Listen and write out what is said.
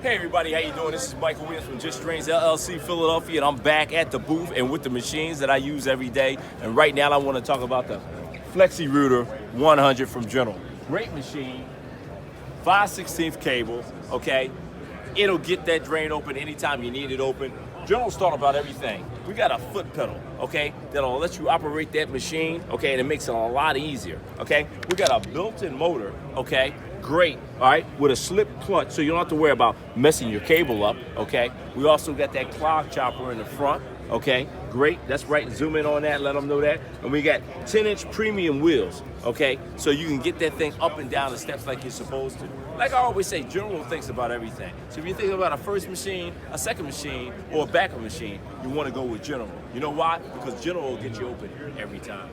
Hey everybody, how you doing? This is Michael Williams from Just Strains LLC Philadelphia, and I'm back at the booth and with the machines that I use every day. And right now I want to talk about the Flexi-Rooter 100 from General. Great machine, 5/16 cable, okay? It'll get that drain open anytime you need it open. General's thought about everything. We got a foot pedal, okay, that'll let you operate that machine, okay, and it makes it a lot easier, okay? We got a built-in motor, okay? Great, all right, with a slip clutch, so you don't have to worry about messing your cable up, okay? We also got that ClogChopper in the front, okay? Great, that's right, zoom in on that, let them know that. And we got 10-inch premium wheels, okay? So you can get that thing up and down the steps like you're supposed to. Like I always say, General thinks about everything. So if you're thinking about a first machine, a second machine, or a backup machine, you want to go with General. You know why? Because General will get you open every time.